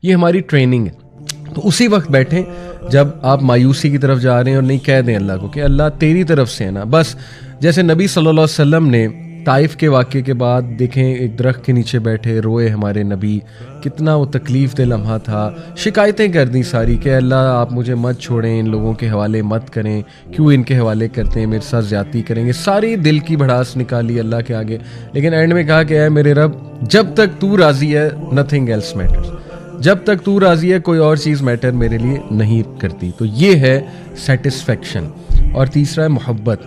یہ ہماری ٹریننگ ہے. تو اسی وقت بیٹھیں جب آپ مایوسی کی طرف جا رہے ہیں اور نہیں کہہ دیں اللہ کو کہ اللہ تیری طرف سے ہے نا. بس جیسے نبی صلی اللہ علیہ وسلم نے طائف کے واقعے کے بعد دیکھیں ایک درخت کے نیچے بیٹھے روئے ہمارے نبی, کتنا وہ تکلیف دہ لمحہ تھا, شکایتیں کر دیں ساری کہ اللہ آپ مجھے مت چھوڑیں, ان لوگوں کے حوالے مت کریں, کیوں ان کے حوالے کرتے ہیں, میرے ساتھ زیادتی کریں گے, ساری دل کی بھڑاس نکالی اللہ کے آگے. لیکن اینڈ میں کہا کہ اے میرے رب جب تک تو راضی ہے نتھنگ ایلس میٹرز, جب تک تو راضی ہے کوئی اور چیز میٹر میرے لیے نہیں کرتی. تو یہ ہے سیٹسفیکشن. اور تیسرا ہے محبت.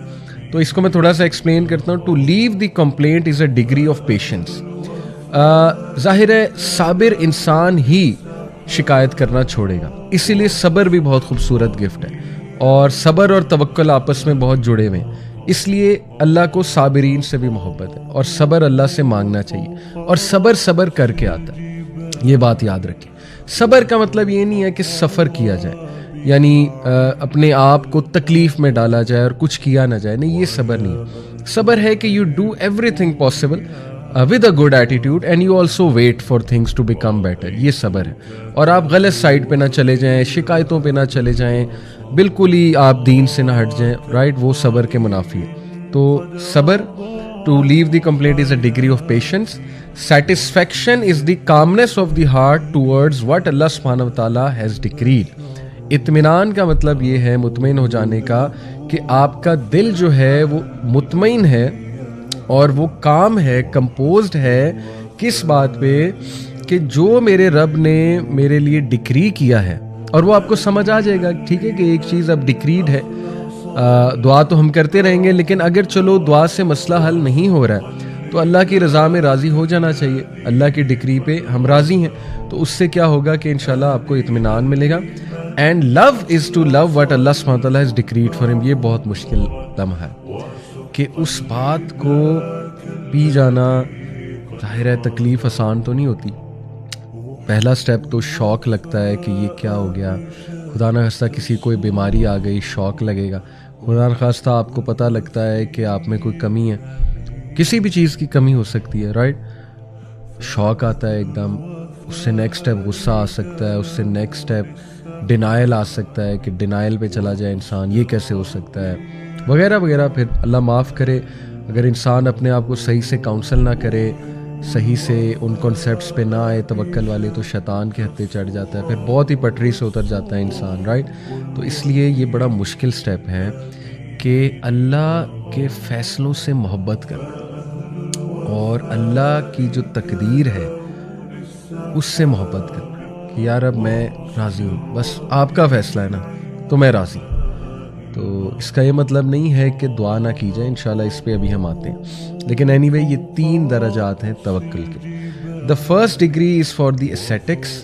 تو اس کو میں تھوڑا سا ایکسپلین کرتا ہوں. To leave the complaint is a degree of patience. ظاہر ہے صابر انسان ہی شکایت کرنا چھوڑے گا, اسی لیے صبر بھی بہت خوبصورت گفٹ ہے, اور صبر اور توکل آپس میں بہت جڑے ہوئے ہیں. اس لیے اللہ کو صابرین سے بھی محبت ہے, اور صبر اللہ سے مانگنا چاہیے, اور صبر کر کے آتا ہے. یہ بات یاد رکھیں. صبر کا مطلب یہ نہیں ہے کہ سفر کیا جائے, یعنی اپنے آپ کو تکلیف میں ڈالا جائے اور کچھ کیا نہ جائے, نہیں, یہ صبر نہیں ہے. صبر ہے کہ you do everything possible with a good attitude and you also wait for things to become better. یہ صبر ہے. اور آپ غلط سائڈ پہ نہ چلے جائیں, شکایتوں پہ نہ چلے جائیں, بالکل ہی آپ دین سے نہ ہٹ جائیں, رائٹ, وہ صبر کے منافی ہے. تو صبر, to leave the complaint is a degree of patience. Satisfaction is the calmness of the heart towards what Allah subhanahu wa ta'ala has decreed. اطمینان کا مطلب یہ ہے مطمئن ہو جانے کا کہ آپ کا دل جو ہے وہ مطمئن ہے اور وہ کام ہے, کمپوزڈ ہے, کس بات پہ کہ جو میرے رب نے میرے لیے ڈکری کیا ہے. اور وہ آپ کو سمجھ آ جائے گا, ٹھیک ہے, کہ ایک چیز اب ڈکریڈ ہے. دعا تو ہم کرتے رہیں گے, لیکن اگر چلو دعا سے مسئلہ حل نہیں ہو رہا ہے تو اللہ کی رضا میں راضی ہو جانا چاہیے. اللہ کی ڈکری پہ ہم راضی ہیں, تو اس سے کیا ہوگا کہ انشاءاللہ آپ کو اطمینان ملے گا. And love is to love what اللہ سبحانہ وتعالی ہیز ڈکریڈ فار ہم. یہ بہت مشکل لمحہ ہے کہ اس بات کو پی جانا. ظاہر ہے تکلیف آسان تو نہیں ہوتی. پہلا سٹیپ تو شوق لگتا ہے کہ یہ کیا ہو گیا, خدا نہ خواستہ کسی کوئی بیماری آ گئی, شوق لگے گا. خدا نہ خواستہ آپ کو پتہ لگتا ہے کہ آپ میں کوئی کمی ہے, کسی بھی چیز کی کمی ہو سکتی ہے, رائٹ. شوق آتا ہے ایک دم, اس سے نیکسٹ اسٹیپ غصہ آ سکتا ہے, اس سے نیکسٹ اسٹیپ ڈینائل آ سکتا ہے کہ ڈینائل پہ چلا جائے انسان, یہ کیسے ہو سکتا ہے, وغیرہ وغیرہ. پھر اللہ معاف کرے اگر انسان اپنے آپ کو صحیح سے کاؤنسل نہ کرے, صحیح سے ان کانسیپٹس پہ نہ آئے توکل والے, تو شیطان کے ہتھے چڑھ جاتا ہے, پھر بہت ہی پٹری سے اتر جاتا ہے انسان, رائٹ. تو اس لیے یہ بڑا مشکل سٹیپ ہے کہ اللہ کے فیصلوں سے محبت کرنا اور اللہ کی جو تقدیر ہے اس سے محبت کرنا کہ یار اب میں راضی ہوں, بس آپ کا فیصلہ ہے نا تو میں راضی ہوں. تو اس کا یہ مطلب نہیں ہے کہ دعا نہ کی جائے, انشاءاللہ اس پہ ابھی ہم آتے ہیں. لیکن اینی وے یہ 3 درجات ہیں توکل کے. The first degree is for the ascetics,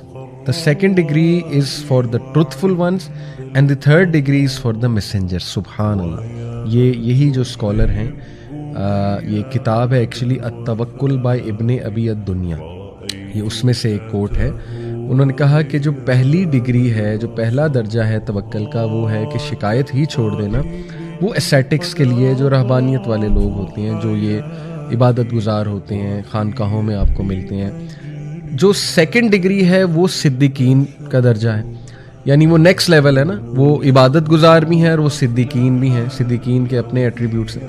the second degree is for the truthful ones, and the third degree is for the messenger. سبحان اللہ. یہی جو اسکالر ہیں, یہ کتاب ہے ایکچولی التوکل بائی ابن ابی الدنیا, یہ اس میں سے ایک کوٹ ہے. انہوں نے کہا کہ جو پہلی ڈگری ہے, جو پہلا درجہ ہے توکل کا, وہ ہے کہ شکایت ہی چھوڑ دینا. وہ ascetics کے لیے, جو رہبانیت والے لوگ ہوتے ہیں, جو یہ عبادت گزار ہوتے ہیں, خانقاہوں میں آپ کو ملتے ہیں. جو سیکنڈ ڈگری ہے وہ صدیقین کا درجہ ہے, یعنی وہ نیکسٹ لیول ہے نا, وہ عبادت گزار بھی ہیں اور وہ صدیقین بھی ہیں, صدیقین کے اپنے ایٹریبیوٹس ہیں.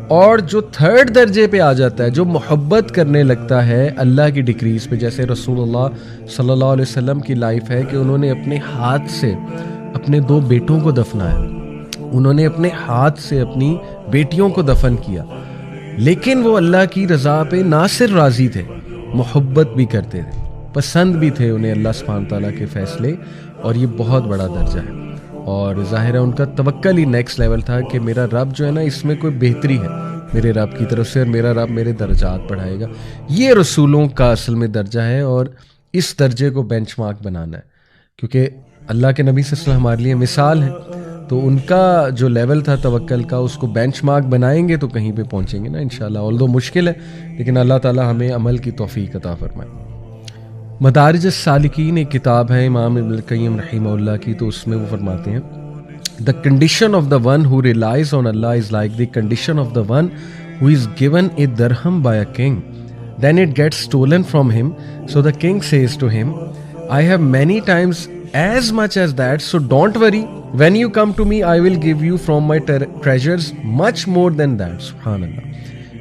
اور جو تھرڈ درجے پہ آ جاتا ہے, جو محبت کرنے لگتا ہے اللہ کی ڈکریز پہ, جیسے رسول اللہ صلی اللہ علیہ وسلم کی لائف ہے کہ انہوں نے اپنے ہاتھ سے اپنے 2 بیٹوں کو دفنایا, انہوں نے اپنے ہاتھ سے اپنی بیٹیوں کو دفن کیا, لیکن وہ اللہ کی رضا پہ نہ صرف راضی تھے, محبت بھی کرتے تھے, پسند بھی تھے انہیں اللہ سبحانہ تعالیٰ کے فیصلے. اور یہ بہت بڑا درجہ ہے, اور ظاہر ہے ان کا توکل ہی نیکسٹ لیول تھا کہ میرا رب جو ہے نا, اس میں کوئی بہتری ہے میرے رب کی طرف سے, اور میرا رب میرے درجات بڑھائے گا. یہ رسولوں کا اصل میں درجہ ہے, اور اس درجے کو بینچ مارک بنانا ہے, کیونکہ اللہ کے نبی صلی اللہ علیہ وسلم ہمارے لیے مثال ہیں. تو ان کا جو لیول تھا توکل کا, اس کو بینچ مارک بنائیں گے تو کہیں پہ پہنچیں گے نا انشاءاللہ. آلدو مشکل ہے, لیکن اللہ تعالیٰ ہمیں عمل کی توفیق عطا فرمائے. مدارج السالکین ایک کتاب ہے امام ابن القیم رحمہ اللہ کی, تو اس میں وہ فرماتے ہیں The condition of the one who relies on Allah is like the condition of the one who is given a dirham by a king. Then it gets stolen from him. So the king says to him, I have many times as much as that, so don't worry. When you come to me, I will give you from my treasures much more than that. Subhan Allah.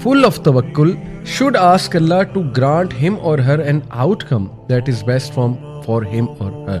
full of tawakkul should ask Allah to grant him or her an outcome that is best for him or her,